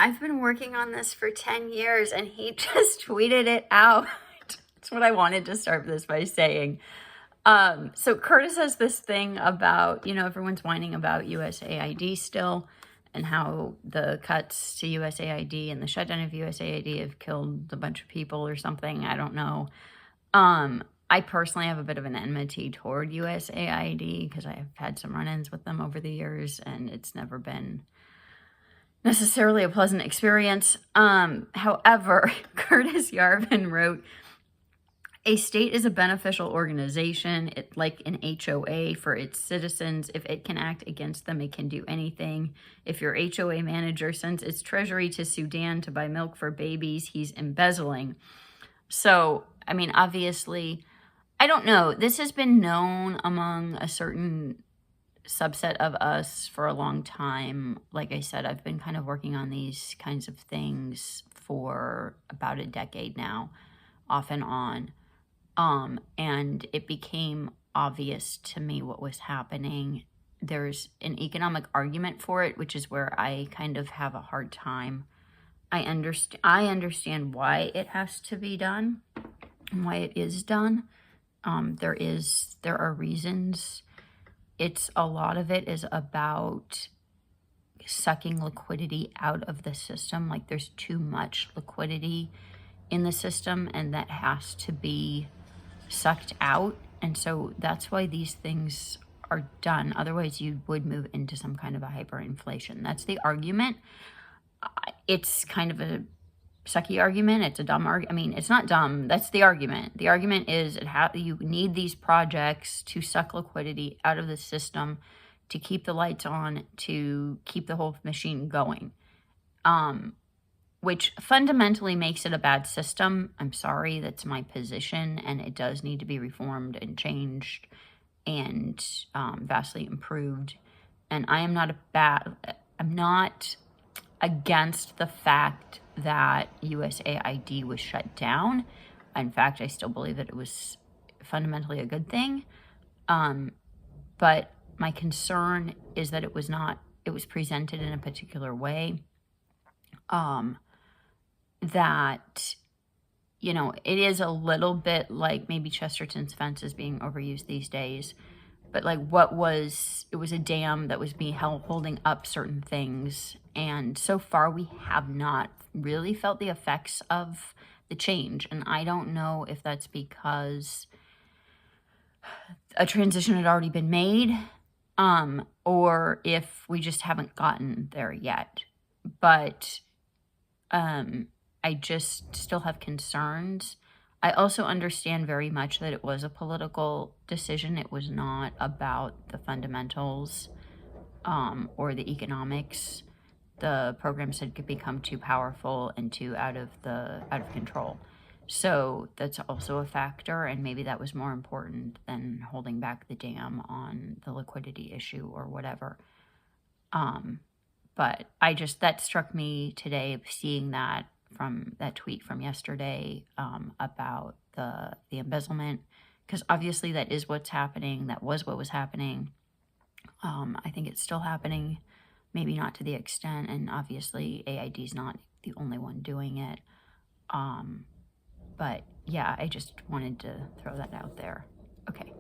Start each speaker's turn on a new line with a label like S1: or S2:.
S1: I've been working on this for 10 years and he just tweeted it out. That's what I wanted to start this by saying. So Curtis has this thing about, everyone's whining about USAID still and how the cuts to USAID and the shutdown of USAID have killed a bunch of people or something. I don't know. I personally have a bit of an enmity toward USAID because I've had some run-ins with them over the years and it's never been necessarily a pleasant experience. However, Curtis Yarvin wrote, a state is a beneficial organization, like an HOA for its citizens. If it can act against them, it can do anything. If your HOA manager sends its treasury to Sudan to buy milk for babies, he's embezzling. So, I mean, obviously, I don't know. This has been known among a certain subset of us for a long time. Like I said, I've been kind of working on these kinds of things for about a decade now, off and on. And it became obvious to me what was happening. There's an economic argument for it, which is where I kind of have a hard time. I understand why it has to be done and why it is done. There are reasons. A lot of it is about sucking liquidity out of the system. Like there's too much liquidity in the system and that has to be sucked out. And so that's why these things are done. Otherwise you would move into some kind of a hyperinflation. That's the argument. It's kind of a sucky argument. It's a dumb argument. I mean, it's not dumb. That's the argument. The argument is you need these projects to suck liquidity out of the system, to keep the lights on, to keep the whole machine going, which fundamentally makes it a bad system. I'm sorry, that's my position, and it does need to be reformed and changed and vastly improved. And I'm not against the fact that USAID was shut down. In fact, I still believe that it was fundamentally a good thing. But my concern is that it was presented in a particular way that, it is a little bit like maybe Chesterton's fence is being overused these days. But like it was a dam that was holding up certain things. And so far we have not really felt the effects of the change. And I don't know if that's because a transition had already been made, or if we just haven't gotten there yet. But I just still have concerns. I also understand very much that it was a political decision. It was not about the fundamentals or the economics. The program said it could become too powerful and too out of control. So that's also a factor, and maybe that was more important than holding back the dam on the liquidity issue or whatever. But that struck me today, seeing that from that tweet from yesterday about the embezzlement, because obviously that is what's happening. That was what was happening. I think it's still happening, maybe not to the extent, and obviously AID is not the only one doing it. But yeah, I just wanted to throw that out there. Okay.